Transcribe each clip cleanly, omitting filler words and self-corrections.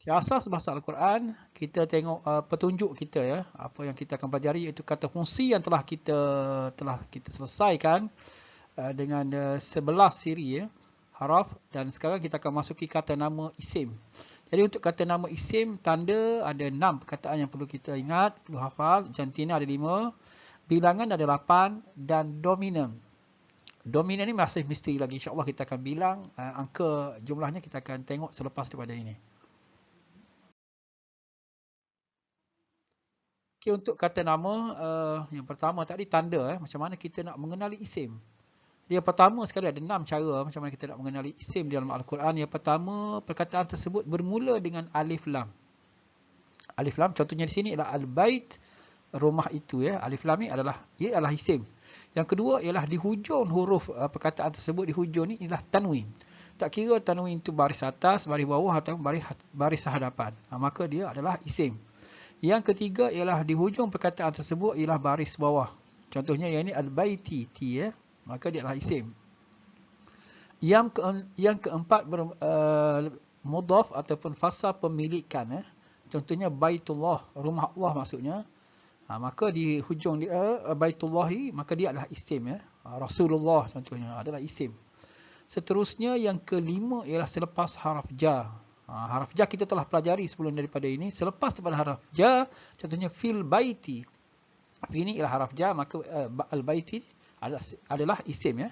Asas bahasa Al-Quran, kita tengok petunjuk kita ya, apa yang kita akan pelajari iaitu kata fungsi yang telah kita selesaikan dengan 11 siri ya, haraf, dan sekarang kita akan masuki kata nama isim. Jadi untuk kata nama isim, tanda ada 6 perkataan yang perlu kita ingat, perlu hafal. Jantina ada 5, bilangan ada 8, dan dominan. Dominan ni masih misteri lagi, insya-Allah kita akan bilang angka jumlahnya kita akan tengok selepas daripada ini. Okay, untuk kata nama, yang pertama tadi tanda, macam mana kita nak mengenali isim. Yang pertama sekali ada 6 cara macam mana kita nak mengenali isim dalam Al-Quran. Yang pertama, perkataan tersebut bermula dengan alif lam. Alif lam contohnya di sini adalah al-bait, rumah itu ya. Alif lam ni adalah isim. Yang kedua ialah di hujung huruf perkataan tersebut, di hujung ni ialah tanwin. Tak kira tanwin itu baris atas, baris bawah atau baris hadapan. Maka dia adalah isim. Yang ketiga ialah di hujung perkataan tersebut ialah baris bawah. Contohnya yang ini al-baiti, ti ya. Maka dia adalah isim. Yang keempat mudhaf ataupun fasa pemilikan. Contohnya Baitullah, rumah Allah maksudnya. Maka di hujung dia Baitullahi, maka dia adalah isim ya. Rasulullah contohnya adalah isim. Seterusnya yang kelima ialah selepas haraf ja. Haraf ja kita telah pelajari sebelum daripada ini. Selepas daripada haraf ja, contohnya fil baiti. Ini ialah haraf ja, maka al-baiti adalah isim ya.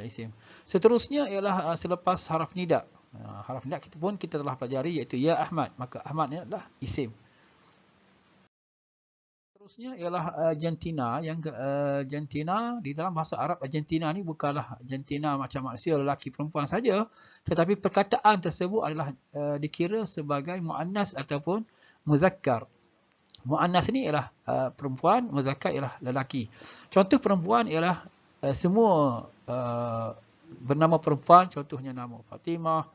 Isim. Seterusnya ialah selepas haraf nida. Haraf nida kita telah pelajari iaitu ya Ahmad, maka Ahmad ni adalah isim. Seterusnya ialah Argentina. Argentina di dalam bahasa Arab, Argentina ni bukanlah Argentina macam manusia lelaki perempuan saja, tetapi perkataan tersebut adalah dikira sebagai muannas ataupun muzakkar. Muannas ni ialah perempuan, muzakkar ialah lelaki. Contoh perempuan ialah semua bernama perempuan, contohnya nama Fatimah,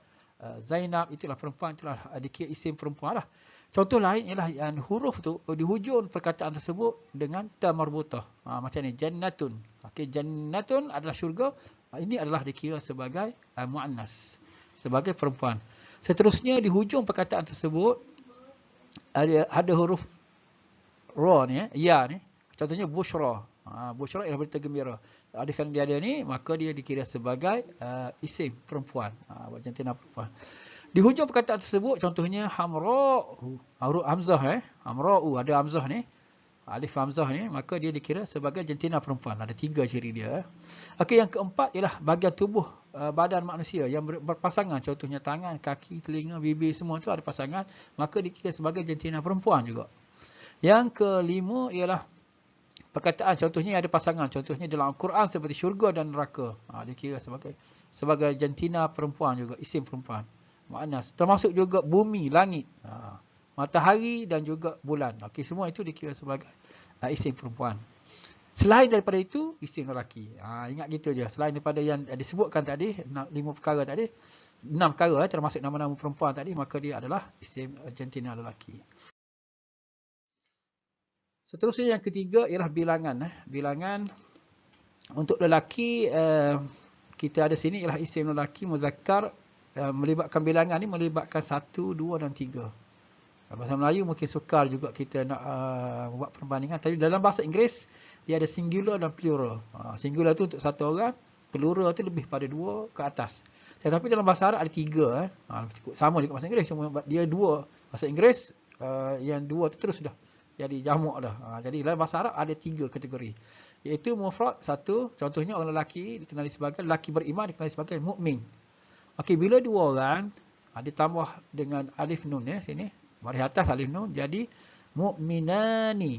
Zainab, itulah perempuan, itulah dikira isim perempuan lah. Contoh lain ialah yang huruf tu di hujung perkataan tersebut dengan ta marbutah. Macam ni jannatun. Okey, jannatun adalah syurga. Ini adalah dikira sebagai muannas, sebagai perempuan. Seterusnya di hujung perkataan tersebut ada huruf ra ni ya ni. Contohnya bushra. Bushra ialah berita gembira. Adakah dia ada ni, maka dia dikira sebagai isim perempuan. Jantina perempuan. Di hujung perkataan tersebut contohnya hamra'u, huruf hamzah hamra'u, ada hamzah ni, alif hamzah ni, maka dia dikira sebagai jantina perempuan. Ada 3 ciri dia. Okey, yang keempat ialah bahagian tubuh badan manusia yang berpasangan, contohnya tangan, kaki, telinga, bibir, semua tu ada pasangan, maka dikira sebagai jantina perempuan juga. Yang kelima ialah perkataan contohnya ada pasangan, contohnya dalam Al-Quran seperti syurga dan neraka. Dikira sebagai jantina perempuan juga, isim perempuan. Muannas. Termasuk juga bumi, langit, matahari dan juga bulan. Okey, semua itu dikira sebagai isim perempuan. Selain daripada itu, isim lelaki. Ingat gitu je. Selain daripada yang disebutkan tadi, 5 perkara tadi, 6 perkara termasuk nama-nama perempuan tadi, maka dia adalah isim jantina lelaki. Seterusnya yang ketiga ialah bilangan. Bilangan untuk lelaki, kita ada sini ialah isim lelaki muzakkar. Melibatkan bilangan ni melibatkan 1, 2 dan 3. Bahasa Melayu mungkin sukar juga kita nak buat perbandingan. Tapi dalam bahasa Inggeris dia ada singular dan plural. Singular tu untuk satu orang, plural tu lebih pada 2 ke atas. Tetapi dalam bahasa Arab ada 3. Sama juga bahasa Inggeris, cuma dia 2. Bahasa Inggeris yang 2 tu terus dah jadi jamak dah. Jadi dalam bahasa Arab ada 3 kategori. Iaitu mufrad 1, contohnya orang lelaki dikenali sebagai lelaki beriman, dikenali sebagai mukmin. Okey, bila 2 orang ditambah dengan alif nun sini, baris atas alif nun, jadi mukminani,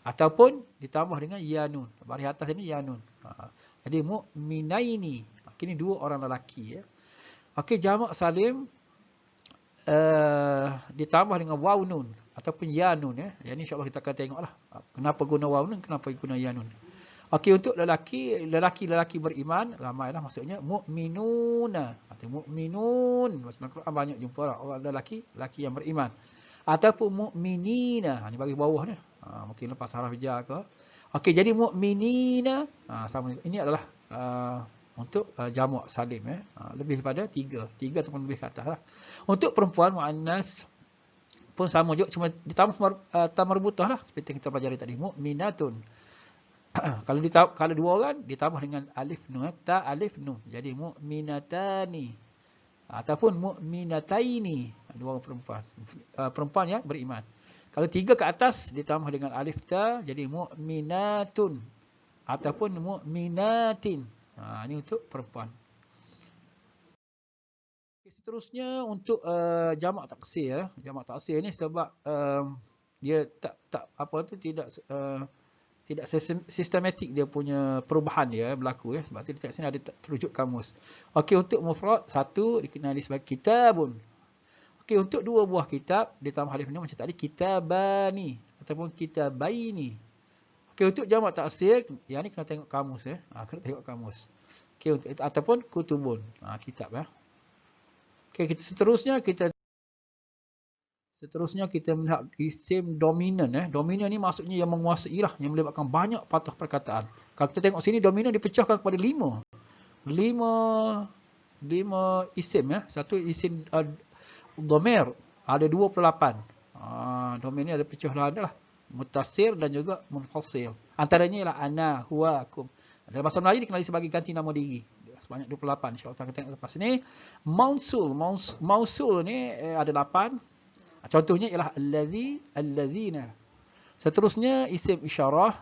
ataupun ditambah dengan ya nun, baris atas ini ya nun. Jadi mukminaini. Okey, ni 2 orang lelaki Okey, jamak salim ditambah dengan waw nun ataupun ya nun Yang ni insya-Allah kita akan tengoklah kenapa guna waw nun, kenapa guna ya nun. Okey, untuk lelaki beriman, ramailah maksudnya mukminuna atau mukminun. Dalam Quran banyak jumpa orang lelaki yang beriman. Ataupun mukminina, ni bagi bawah ni. Mungkin lepas haraf ja ke. Okey, jadi mukminina sama. Ini adalah untuk jamak salim lebih daripada 3 ataupun lebih ke atas lah. Untuk perempuan muannas pun sama juga, cuma ditambah tamarbutah lah seperti yang kita pelajari tadi, mu'minatun. Kalau dua orang ditambah dengan alif nun, ta alif nun, jadi mu'minatani ataupun mu'minataini, dua orang perempuan, perempuan yang beriman. Kalau tiga ke atas ditambah dengan alif ta, jadi mu'minatun ataupun mu'minatin. Ini untuk perempuan. Seterusnya untuk jamak taksir. Jamak taksir ni sebab dia tidak sistematik dia punya perubahan dia berlaku ya. Sebab tu di sini ada terujuk kamus. Okey, untuk mufrad satu dikenali sebagai kitabun. Okey, untuk dua buah kitab ditambah alif nun macam tadi kitabani ataupun kitabaini. Okey, untuk jamak taksir yang ni kena tengok kamus ya. Kena tengok kamus. Okey, untuk ataupun kutubun. Kitab ya. Okey, seterusnya kita melihat isim dominan. Dominan ni maksudnya yang menguasai lah, yang melibatkan banyak patah perkataan. Kalau kita tengok sini, dominan dipecahkan kepada 5 isim ya. Satu isim dhamir ada 28. Dominan ni ada pecahan lah, mutasir dan juga munfasil. Antaranya ialah ana, huwa, kum. Dalam bahasa Melayu dikenali sebagai ganti nama diri. Sebanyak 28. InsyaAllah kita tengok lepas ni. Mausul ni ada 8. Contohnya ialah allazi, allazina. Seterusnya isim isyarah.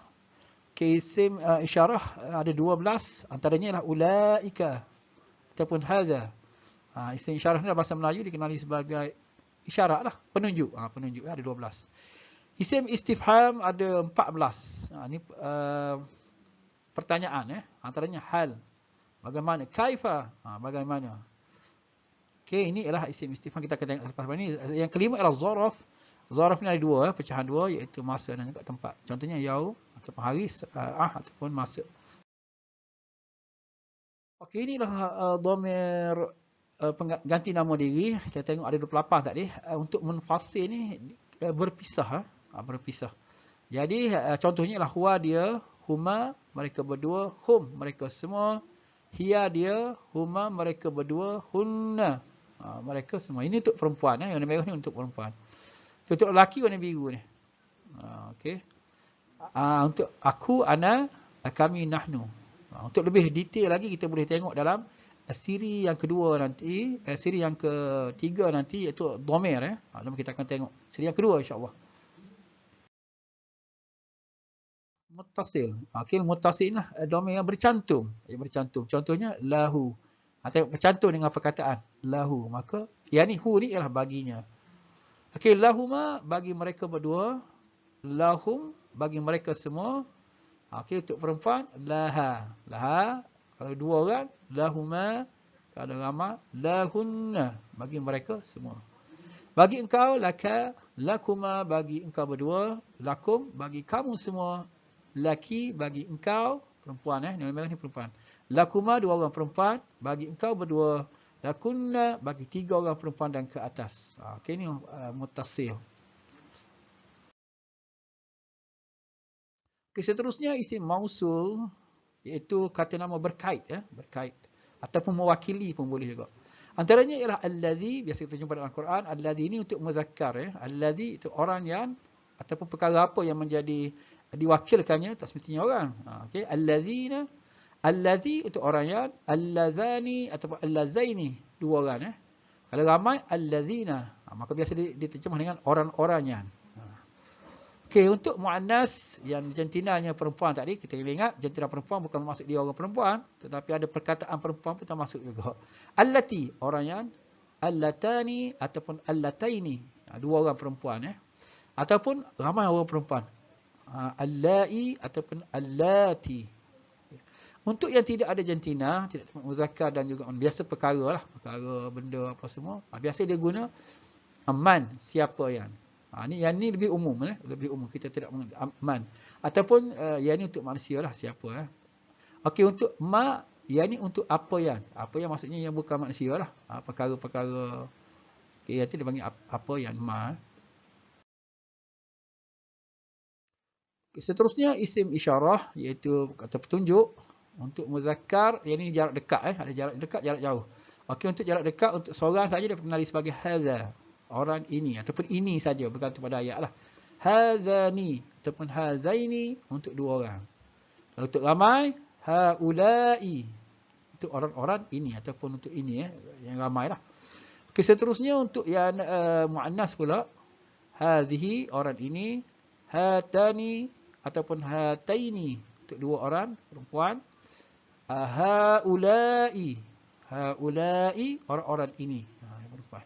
Isim isyarah ada 12. Antaranya ialah ulaika ataupun hadza. Isim isyarah ni dalam bahasa Melayu dikenali sebagai isyarat lah, penunjuk. Penunjuk ada 12. Isim istifham ada 14. Ini pertanyaan. Antaranya hal. Bagaimana? Kaifa? Bagaimana? Okey, ini ialah isim istifham, kita akan tengok lepas ini. Yang kelima ialah zaraf. Zaraf ni ada dua, pecahan dua, iaitu masa dan juga tempat. Contohnya yaum ataupun hari, ataupun masa. Okey, inilah dhamir ganti nama diri. Kita tengok ada 28 tadi. Untuk munfasil ni berpisah. Berpisah. Jadi contohnya ialah huwa dia, huma mereka berdua, hum mereka semua, hiya dia, huma mereka berdua, hunna mereka semua. Ini untuk perempuan. Yang merah ni untuk perempuan. Untuk lelaki warna biru ni. Okey. Untuk aku, ana, kami, nahnu. Untuk lebih detail lagi kita boleh tengok dalam siri yang kedua nanti, siri yang ketiga nanti, iaitu dhamir. Kita akan tengok siri yang kedua insya-Allah. Muttasil. Okey, muttasil lah domain yang bercantum. Bercantum. Contohnya lahu. Tengok bercantum dengan perkataan lahu. Maka yang ni hu ni ialah baginya. Okey, lahuma bagi mereka berdua, lahum bagi mereka semua. Okey, untuk perempuan laha. Laha kalau dua orang, lahuma kalau ramai, lahunna bagi mereka semua. Bagi engkau laka, lakuma bagi engkau berdua, lakum bagi kamu semua. Laki bagi engkau, perempuan ni merah ni perempuan. Lakuma dua orang perempuan, bagi engkau berdua. Lakunna bagi tiga orang perempuan dan ke atas. Okey, ni muttasil. Okey, seterusnya isim mausul, iaitu kata nama berkait berkait ataupun mewakili pun boleh juga. Antaranya ialah allazi, biasa kita jumpa dalam Al-Quran. Allazi ini untuk muzakkar Allazi itu orang yang ataupun perkara apa yang menjadi diwakilkannya, tak semestinya orang. Okey, allazina, allazi untuk orang yang, allazani ataupun allazaini, dua orang Kalau ramai allazina, maka biasa diterjemah dengan orang-orangnya. Okey, untuk muannas yang jantinanya perempuan tadi, kita ingat jantina perempuan bukan maksud dia orang perempuan, tetapi ada perkataan perempuan pun termasuk juga. Allati, orang yang, allatani ataupun allataini, dua orang perempuan ataupun ramai orang perempuan. Allai ataupun allati. Untuk yang tidak ada jantina, tidak muzakkar dan juga biasa perkara lah, perkara benda apa semua. Biasa dia guna man, siapa yang. Yang ni lebih umum lebih umum, kita tidak mengenal man. Ataupun yang ni untuk manusia lah, siapa Okey, untuk ma, yang ni untuk apa yang. Apa yang maksudnya yang bukan manusia lah. Perkara-perkara. Okey, yang tu dia panggil apa yang ma. Seterusnya isim isyarah, iaitu kata petunjuk. Untuk muzakkar, yang ini jarak dekat ada jarak dekat, jarak jauh. Okey, untuk jarak dekat, untuk seorang saja dia dikenali sebagai hadza. orang ini ataupun ini saja bergantung pada ayat lah. Hadzani ataupun hadzaini untuk dua orang. Kalau untuk ramai, haulai untuk orang-orang ini ataupun untuk ini yang ramai lah. Okey, seterusnya untuk yang muannas pula, hadhihi orang ini, hatani ataupun hataini untuk dua orang perempuan, haulai orang-orang ini perempuan.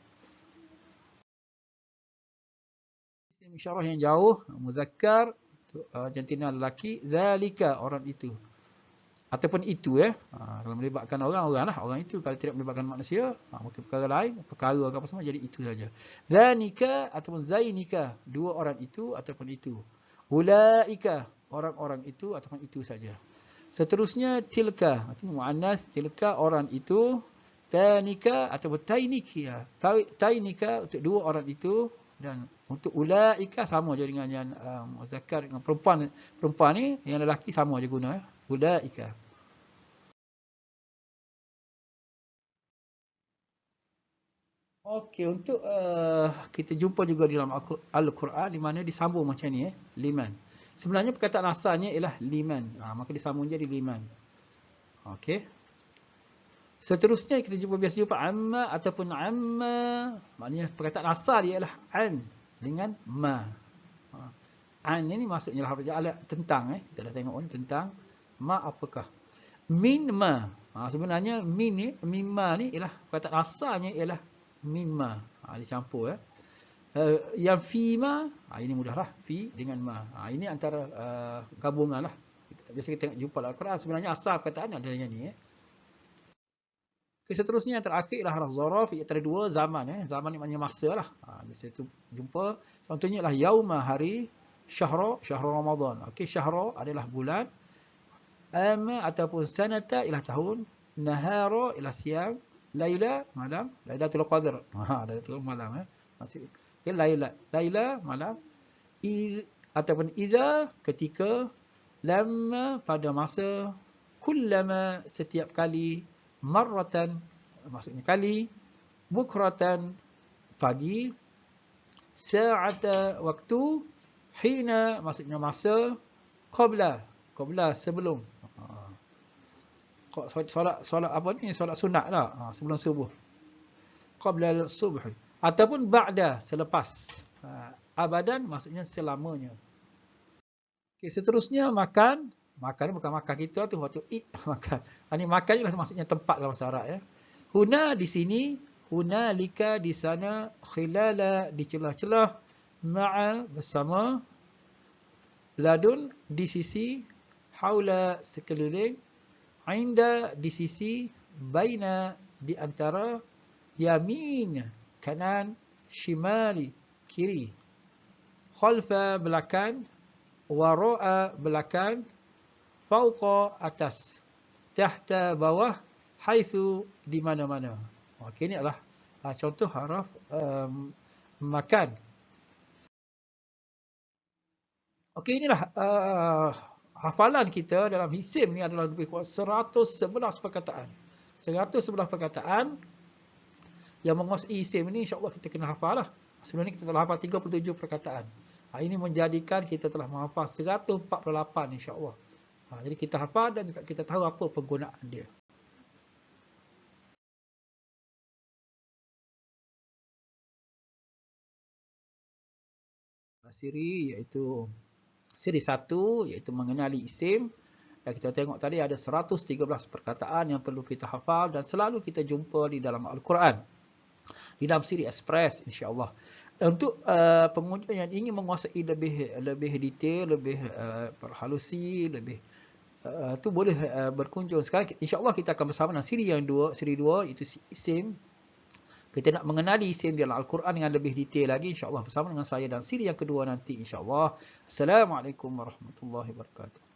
Isim isyarah yang jauh, muzakkar untuk jantina lelaki, zalika orang itu. Ataupun itu kalau melibatkan orang lah, orang itu. Kalau tidak melibatkan manusia, maka perkara lain, perkara apa semua jadi itu saja. Zanika ataupun zainika, dua orang itu ataupun itu. Ulaika, orang-orang itu ataupun itu saja. Seterusnya tilka, itu muannas, tilka orang itu, tanika ataupun tainika. Tainika untuk dua orang itu, dan untuk ulaika sama je dengan yang muzakkar, dengan perempuan ni, yang lelaki sama je guna ulaika. Okey, untuk kita jumpa juga di dalam Al-Quran di mana disambung macam ni liman. Sebenarnya perkataan asalnya ialah liman. Maka disambung jadi liman. Okey. Seterusnya kita biasa jumpa amma ataupun amma. Maknanya perkataan asal dia ialah an dengan ma. An ini maksudnya lah tentang kita dah tengok ni tentang ma apakah. Min ma. Sebenarnya min ni, mimma ni ialah perkataan asalnya ialah mimma. Dicampur yang fi ma, ini mudahlah, fi dengan ma. Ini antara gabungan lah. Biasa kita tengok jumpa dalam Al-Quran. Sebenarnya asal perkataan adalah yang ni. Okay, seterusnya yang terakhir ialah harf zaraf, iaitu ada dua zaman. Zaman ni maknanya masa lah. Biasa tu jumpa. Contohnya ialah yauma, hari, syahra Ramadan. Okey, syahra adalah bulan. Ama ataupun sanata ialah tahun. Nahara ialah siang. Laila malam. Lailatul Qadar. Lailatul malam. Masih. Okey, Laila malam. Ataupun idza ketika. Lamma pada masa. Kullama setiap kali. Marratan maksudnya kali. Bukratan pagi. Sa'ata waktu. Hina maksudnya masa. Qabla sebelum. Solat apa ni? Solat sunat lah. Sebelum subuh. Qabla subuh. Ataupun ba'da, selepas. Abadan maksudnya selamanya. Okay, seterusnya makan. Makan bukan makan kita tu, waktu eat makan. Ini makan ialah maksudnya tempat dalam bahasa Arab. Huna di sini, hunalika di sana, khilala di celah-celah, ma'a bersama, ladun di sisi, haula sekeliling, inda di sisi, baina di antara, yamin kanan, shimali kiri, khalfa belakang, wara'a belakang, fauqa atas, tahta bawah, haitsu di mana-mana. Okey, ini adalah contoh haraf makan. Okey, inilah hafalan kita dalam isim ni adalah lebih kurang 111 perkataan. 111 perkataan yang menguasai isim ni, insya-Allah kita kena hafal lah. Sebelum ni kita telah hafal 37 perkataan. Ini menjadikan kita telah menghafal 148 insya-Allah. Jadi kita hafal dan juga kita tahu apa penggunaan dia. Siri iaitu siri 1 iaitu mengenali isim. Dan kita tengok tadi ada 113 perkataan yang perlu kita hafal dan selalu kita jumpa di dalam Al-Quran. Di dalam siri express insya-Allah. Untuk pengunjung yang ingin menguasai lebih detail, lebih perhalusi, lebih tu boleh berkunjung. Sekarang insya-Allah kita akan bersama dengan siri yang 2, siri 2 itu isim. Kita nak mengenali isim dalam Al-Quran dengan lebih detail lagi insya-Allah bersama dengan saya dan siri yang kedua nanti insya-Allah. Assalamualaikum warahmatullahi wabarakatuh.